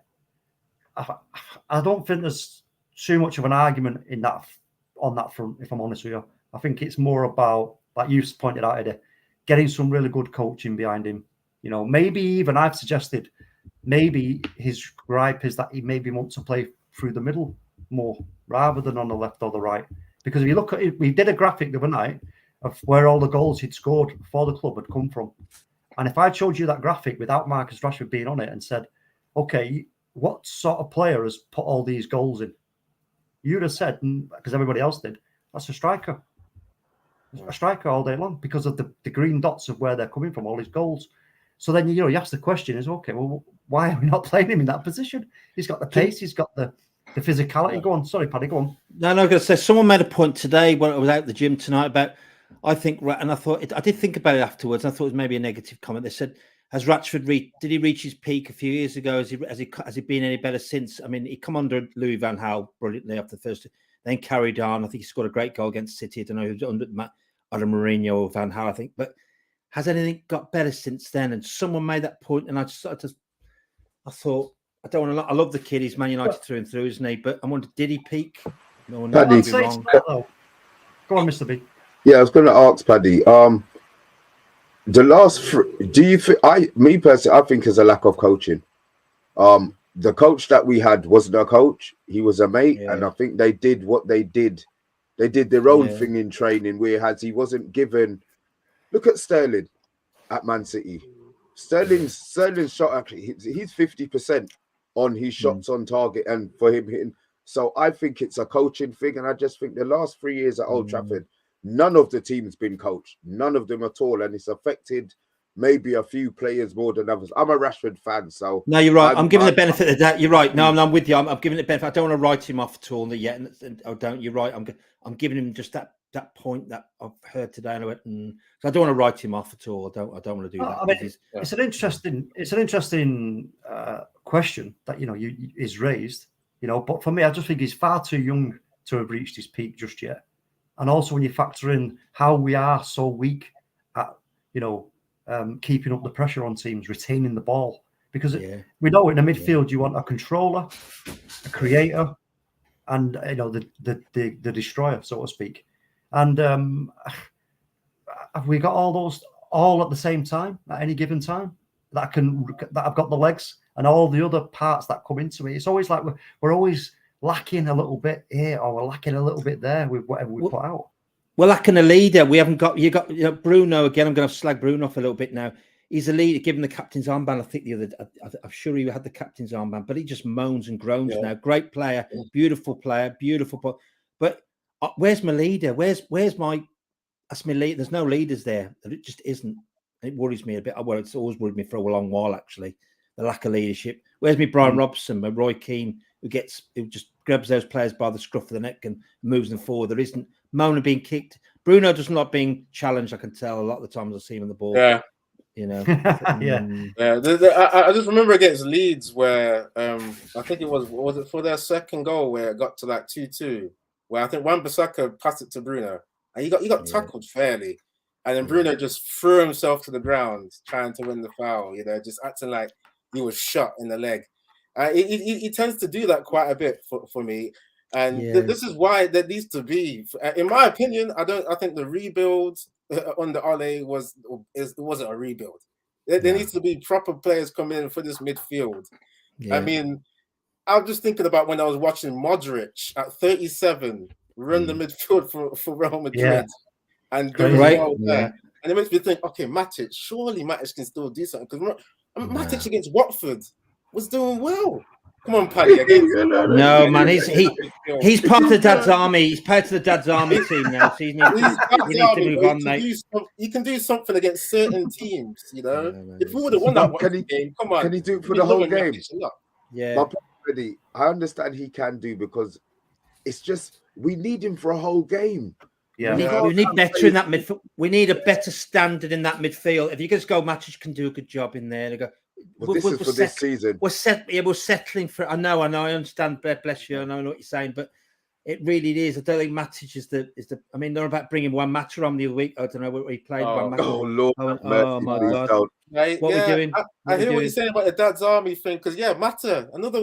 I don't think there's too much of an argument on that front, if I'm honest with you. I think it's more about, like you pointed out, Eddie, getting some really good coaching behind him. You know, maybe even I've suggested maybe his gripe is that he maybe wants to play through the middle more rather than on the left or the right. Because if you look at it, we did a graphic the other night of where all the goals he'd scored for the club had come from. And if I showed you that graphic without Marcus Rashford being on it and said, okay, what sort of player has put all these goals in? You'd have said, because everybody else did, that's a striker. A striker all day long because of the green dots of where they're coming from, all his goals. So then, you know, you ask the question is, okay, well, why are we not playing him in that position? He's got the pace, he's got the physicality. Go on. Sorry, Paddy, go on. No, I'm going to say someone made a point today when I was out at the gym tonight about, I think, and I thought, I did think about it afterwards. I thought it was maybe a negative comment. They said, has Rashford did he reach his peak a few years ago? Has he been any better since? I mean, he come under Louis van Gaal brilliantly after the first, then carried on. I think he scored a great goal against City. I don't know who's under Mourinho or Van Gaal, I think. But has anything got better since then? And someone made that point, and I thought, I don't want to. I love the kid. He's Man United through and through, isn't he? But I wondered, did he peak? No, Paddy, go on, Mr. B. Yeah, I was going to ask Paddy. The last, do you think? Me personally, I think it's a lack of coaching. The coach that we had wasn't a coach; he was a mate, and I think they did what they did. They did their own thing in training. Whereas he wasn't given. Look at Sterling at Man City. Sterling's shot actually he's 50% on his shots on target, and for him hitting. So I think it's a coaching thing, and I just think the last 3 years at Old Trafford, none of the team's been coached, none of them at all, and it's affected maybe a few players more than others. I'm a Rashford fan, so no, you're right. I'm giving the benefit of that. You're right. No, I'm with you. I'm giving the benefit. I don't want to write him off at all yet. And I don't. You're right. I'm giving him just that point that I've heard today, and I went. So I don't want to write him off at all. I don't want to do that. I mean, it's an interesting question that is raised. But for me, I just think he's far too young to have reached his peak just yet. And also when you factor in how we are so weak at, keeping up the pressure on teams, retaining the ball. Because we know in the midfield you want a controller, a creator, and the destroyer, so to speak. And have we got all those all at the same time at any given time that have got the legs and all the other parts that come into it? It's always like we're always lacking a little bit here, or we're lacking a little bit there with whatever we put out. We're lacking a leader. We haven't got Bruno again. I'm going to slag Bruno off a little bit now. He's a leader, given the captain's armband. I think I'm sure he had the captain's armband, but he just moans and groans now. Great player, beautiful, but where's my leader? Where's my? That's my leader. There's no leaders there. It just isn't. It worries me a bit. Well, it's always worried me for a long while, actually. The lack of leadership. Where's me Brian Robson, my Roy Keane, who just grabs those players by the scruff of the neck and moves them forward? There isn't. Mona being kicked. Bruno does not being challenged. I can tell a lot of the times I see him on the ball. Yeah. I just remember against Leeds where I think it was it for their second goal where it got to like 2-2, where I think Wan-Bissaka passed it to Bruno and he got tackled fairly, and then Bruno just threw himself to the ground trying to win the foul, just acting like he was shot in the leg. He tends to do that quite a bit for me, and this is why there needs to be, in my opinion, I think the rebuild under Ole wasn't a rebuild. There needs to be proper players coming in for this midfield. I mean, I was just thinking about when I was watching Modric at 37 run the midfield for Real Madrid, and doing well there. And it makes me think, okay, surely Matic can still do something, because Matic against Watford was doing well. Come on, Paddy. No, man, he's part of the Dad's army. He's part of the Dad's army team now. So he needs to move on, mate. He can do something against certain teams, If we would have won that game, come on. Can he do it for the whole game? Yeah. I understand he can do, because it's just we need him for a whole game. Yeah, we need better in that midfield. We need a better standard in that midfield. If you just go, Matic can do a good job in there. They go. This is for this season. We're settling for. I know. I understand. Bless you. I know what you're saying, but it really is. I don't think Matic is the. I mean, they're about bringing Juan Mata on the other week. I don't know what he played. Oh Lord! Oh my God! Right, what we're doing? I hear what you're saying about the Dad's army thing, because Mata, another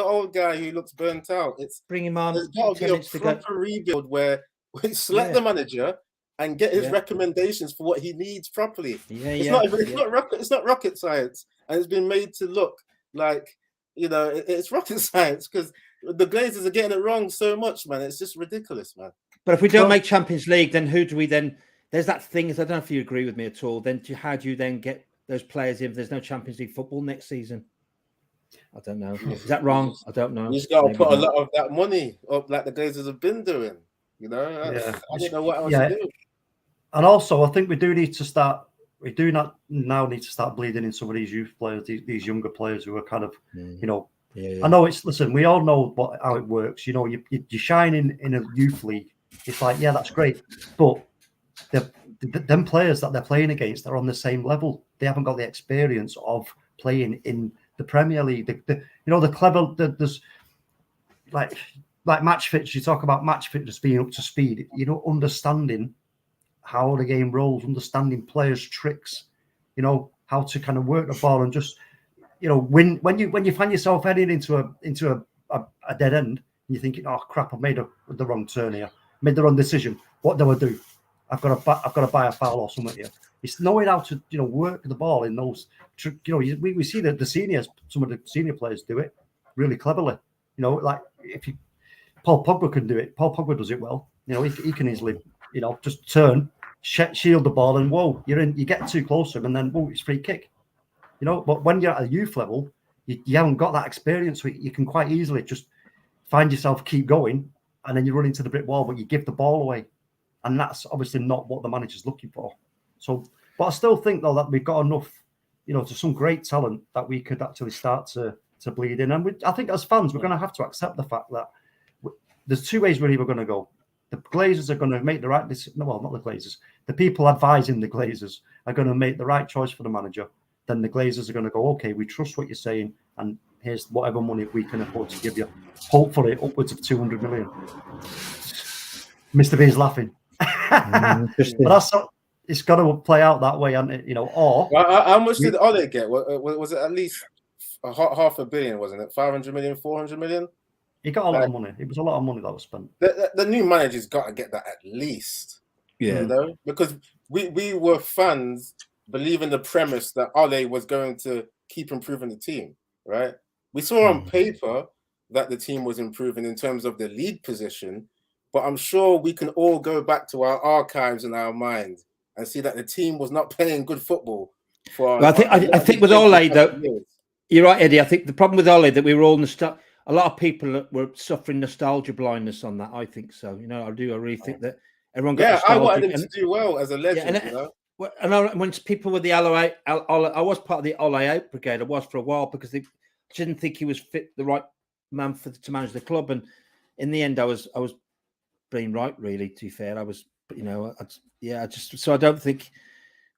old guy who looks burnt out. Bring him on. There's got to be a proper rebuild where select the manager, and get his recommendations for what he needs properly. It's not rocket science, and it's been made to look like, you know, it's rocket science because the Glazers are getting it wrong so much, man. It's just ridiculous, man. But if we don't make Champions League, then who do we then? There's that thing. I don't know if you agree with me at all. Then how do you then get those players in if there's no Champions League football next season? I don't know. Is that wrong? I don't know. You just got to put a lot of that money up like the Glazers have been doing. You know, I don't know what else to do. And also, I think we do need to start. We do not now need to start bleeding in some of these youth players, these younger players who are kind of, you know. I know it's. Listen, we all know how it works. You know, you shine in a youth league. It's like, yeah, that's great, but them players that they're playing against are on the same level. They haven't got the experience of playing in the Premier League. You know, the clever. There's like match fitness. You talk about match fitness being up to speed. You know, understanding how the game rolls, understanding players' tricks, you know, how to kind of work the ball and just, you know, when you find yourself heading into a dead end, and you're thinking, oh crap, I've made the wrong turn here, made the wrong decision. What do I do? I've got to buy a foul or something here. It's knowing how to, you know, work the ball in those. You know, we see that the seniors, some of the senior players do it really cleverly. You know, like Paul Pogba can do it. Paul Pogba does it well. You know, he can easily, you know, just turn, shield the ball, and whoa, you're in. You get too close to him, and then whoa, it's free kick. You know, but when you're at a youth level, you haven't got that experience, so you can quite easily just find yourself keep going, and then you run into the brick wall, but you give the ball away, and that's obviously not what the manager's looking for. So, but I still think though that we've got enough, you know, to some great talent that we could actually start to bleed in, and I think as fans we're going to have to accept the fact that there's two ways we're either going to go. The Glazers are going to make the right decision. No, well, not the Glazers. The people advising the Glazers are going to make the right choice for the manager. Then the Glazers are going to go, okay, we trust what you're saying, and here's whatever money we can afford to give you. Hopefully, upwards of 200 million. Mr. B's laughing. But that's not, it's got to play out that way, and you know. Or how much did Ole get? Was it at least $500 million? Wasn't it 500 million, 400 million? He got a lot of money. It was a lot of money that was spent. The new manager's got to get that at least. Yeah. You know, because we were fans believing the premise that Ole was going to keep improving the team, right? We saw on paper that the team was improving in terms of the lead position, but I'm sure we can all go back to our archives in our mind and see that the team was not playing good football. I think with Ole, though, you're right, Eddie. I think the problem with Ole that we were all a lot of people were suffering nostalgia blindness on that. I think so. You know, I really think that everyone got nostalgic. I wanted him to do well as a legend, you know. And when people were the Ole, I was part of the Ole out brigade. I was for a while because they didn't think he was the right man to manage the club. And in the end, I was being right. Really, to be fair, I was, you know, so I don't think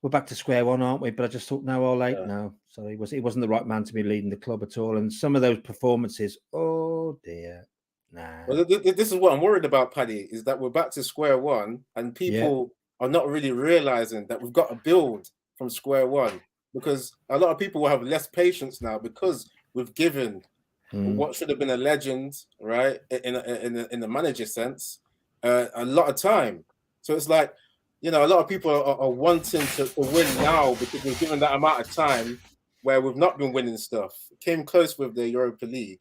we're back to square one, aren't we? But I just thought, no, Ole, no. So he wasn't the right man to be leading the club at all. And some of those performances, oh dear, nah. Well, this is what I'm worried about, Paddy, is that we're back to square one, and people are not really realizing that we've got to build from square one, because a lot of people will have less patience now because we've given what should have been a legend, right, in the manager sense, a lot of time. So it's like, you know, a lot of people are wanting to win now because we've given that amount of time where we've not been winning stuff. Came close with the Europa League,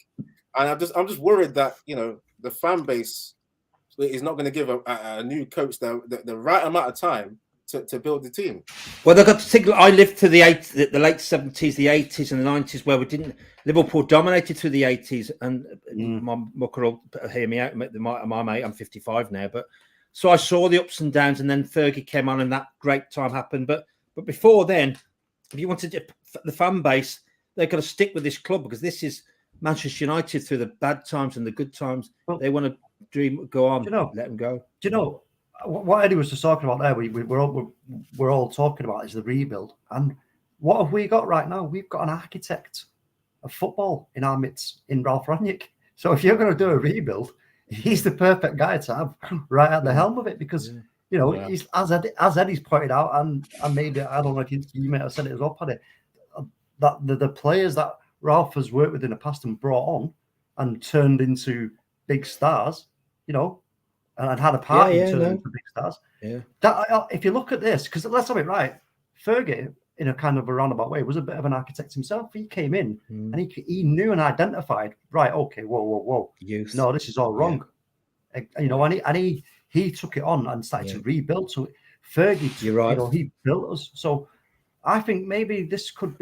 and I'm just worried that, you know, the fan base is not going to give a new coach the right amount of time to build the team. Well, they've got to think. I lived to the late 70s, the 80s, and the 90s, where Liverpool dominated through the 80s, and my mucker will hear me out. My mate, I'm 55 now, but so I saw the ups and downs, and then Fergie came on, and that great time happened. But before then, if you wanted the fan base, they've got to stick with this club because this is Manchester United through the bad times and the good times. Well, they want to go on, let them go. Do you know what Eddie was just talking about there? We're all talking about is the rebuild, and what have we got right now? We've got an architect of football in our midst, in Ralf Rangnick. So if you're going to do a rebuild, he's the perfect guy to have right at the helm of it because you know he's as Eddie's pointed out, and maybe I don't know if you may have said it as well, Paddy, that the players that Ralf has worked with in the past and brought on and turned into big stars, you know, and had a part in turning no. into big stars. Yeah. That, if you look at this, because let's have it right, Fergie, in a kind of a roundabout way, was a bit of an architect himself. He came in and he knew and identified, right, okay, whoa. Youth. No, this is all wrong. You know, and he took it on and started to rebuild. So Fergie, You're right. You know, he built us. So I think maybe this could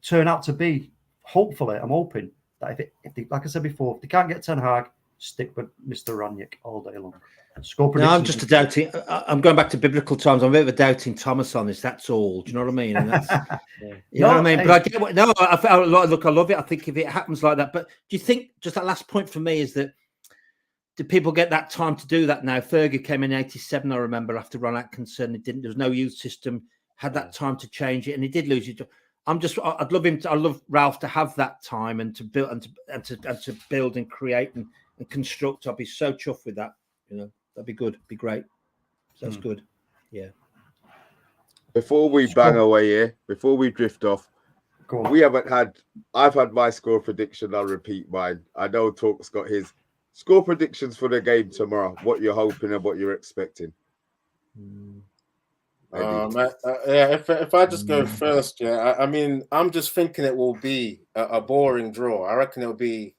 turn out to be, hopefully, I'm hoping that if they, like I said before, if they can't get Ten Hag, stick with Mr. Rannick all day long. No, I'm just a doubting. I'm going back to biblical times. I'm a bit of a doubting Thomas on this. That's all. Do you know what I mean? And that's, you know what I mean? But I get what. No, look, I love it. I think if it happens like that, but do you think just that last point for me is that do people get that time to do that now? Fergie came in '87, I remember, after Ron Atkinson. It didn't. There was no youth system. Had that time to change it, and he did lose it. I'd love him. I love Ralph to have that time and to build and to build and create and construct. I'd be so chuffed with that. You know. That'd be good. Be great. Sounds good. Yeah. Before we bang away here, before we drift off, I've had my score prediction. I'll repeat mine. I know Talk's got his score predictions for the game tomorrow. What you're hoping and what you're expecting. If I just go first, I mean, I'm just thinking it will be a boring draw. I reckon it'll be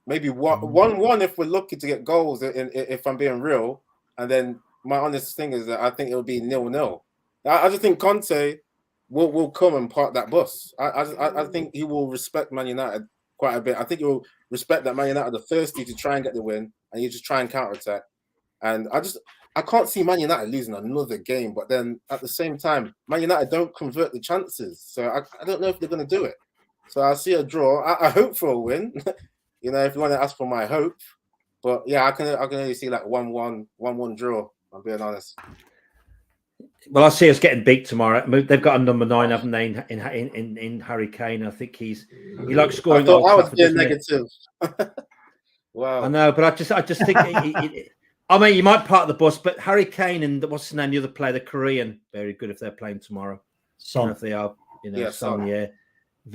maybe 1-1 if we're lucky to get goals, if I'm being real. And then my honest thing is that I think it'll be 0-0. I just think Conte will come and park that bus. I think he will respect Man United quite a bit. I think he will respect that Man United are thirsty to try and get the win, and you just try and counterattack. And I can't see Man United losing another game. But then at the same time, Man United don't convert the chances. So I don't know if they're going to do it. So I see a draw. I hope for a win. You know, if you want to ask for my hope, but yeah, I can only see like 1-1 draw. I'm being honest. Well, I see us getting beat tomorrow. They've got a number 9, haven't they? In Harry Kane, I think he likes scoring. I was being negative. Wow. I know, but I just think. I mean, you might part the bus, but Harry Kane and what's his name, the other player, the Korean, very good if they're playing tomorrow. Son, if they are, Son, yeah.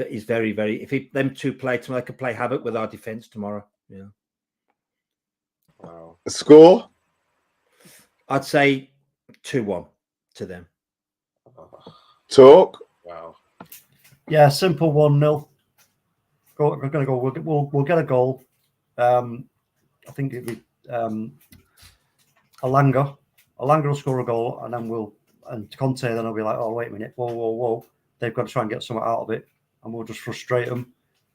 He's very, very. If them two play tomorrow, they could play havoc with our defense tomorrow. Yeah. Wow. Score? I'd say 2-1 to them. Talk. Wow. Yeah, simple 1-0. We're going to go. We'll get a goal. I think it'll be Alanga. Alanga will score a goal, and then Conte then will be like, oh wait a minute, whoa. They've got to try and get something out of it. And we'll just frustrate them.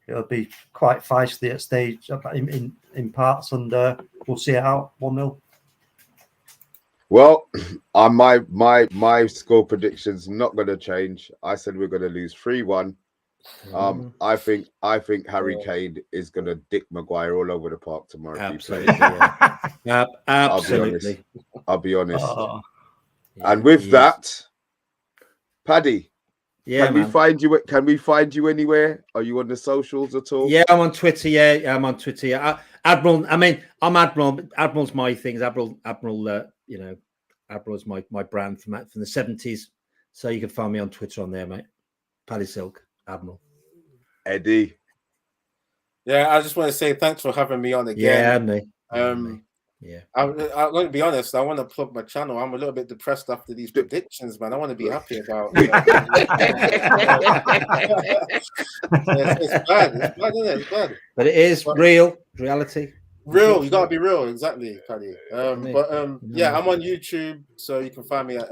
It'll be quite feisty at stage in parts, and we'll see it out 1-0. Well, my score prediction's not going to change. I said we're going to lose 3-1. I think Harry Kane is going to Dick Maguire all over the park tomorrow. Absolutely, absolutely. I'll be honest. And with that, Paddy. Yeah, can we find you anywhere? Are you on the socials at all? Yeah, I'm on Twitter. Yeah, I'm on Twitter. Yeah. Admiral. I mean, I'm Admiral. Admiral's my thing. Admiral. Admiral is my brand from the 70s. So you can find me on Twitter on there, mate. Paddy Silk, Admiral. Eddie. Yeah, I just want to say thanks for having me on again. Yeah, me. Yeah, I'm going to be honest. I want to plug my channel. I'm a little bit depressed after these predictions, man. I want to be happy about. It's bad. It's bad, isn't it? It's bad. But it is reality. Real. You gotta be real, exactly, Paddy. Yeah, I'm on YouTube, so you can find me at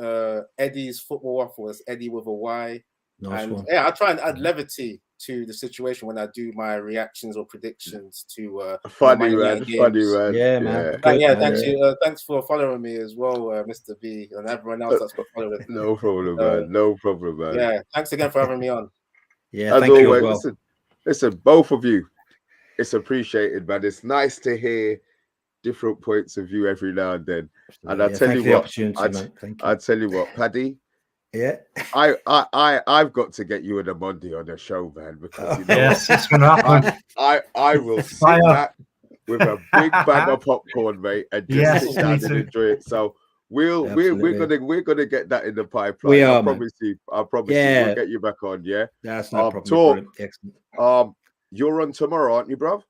Eddie's Football Waffle. It's Eddie with a Y. Nice one. Yeah, I try and add levity to the situation when I do my reactions or predictions to funny man. Yeah, man. Thanks for following me as well, Mr. B, and everyone else that's been following. No problem, man. No problem, man. Yeah, thanks again for having me on. Yeah, thank you as well. Listen, both of you, it's appreciated, man. It's nice to hear different points of view every now and then. And I tell you what, Paddy. Yeah, I've got to get you and OMONDI on the show, man, because yes, it's gonna happen. I will sit back with a big bag of popcorn, mate, and just sit down and enjoy it. So we're gonna get that in the pipeline. We are, I promise you. We'll get you back on. Yeah, that's no problem. Talk. You're on tomorrow, aren't you, bro?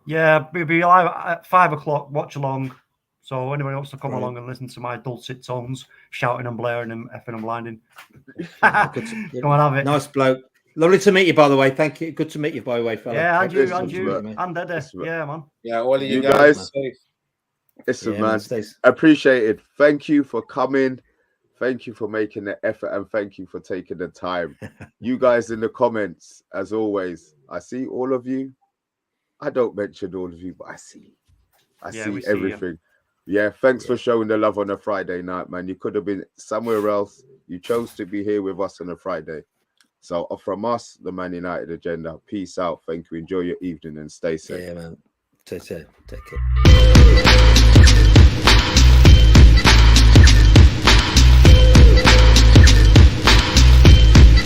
Yeah, we'll be live at 5 o'clock. Watch along. So anybody wants to come along and listen to my dulcet tones, shouting and blaring and effing and blinding, come on, have it. Nice bloke. Lovely to meet you, by the way. Thank you. Good to meet you, by the way, fella. Yeah, and you, Listen, and Dede. Yeah, man. Yeah, all of you You guys. guys- Safe. Listen, Yeah, man, stays. appreciated. Thank you for coming. Thank you for making the effort, and thank you for taking the time. You guys in the comments, as always, I see all of you. I don't mention all of you, but I see We see everything. Yeah, thanks for showing the love on a Friday night, man. You could have been somewhere else. You chose to be here with us on a Friday. So from us, the Man United Agenda, peace out. Thank you. Enjoy your evening and stay safe. Yeah, man. Take care.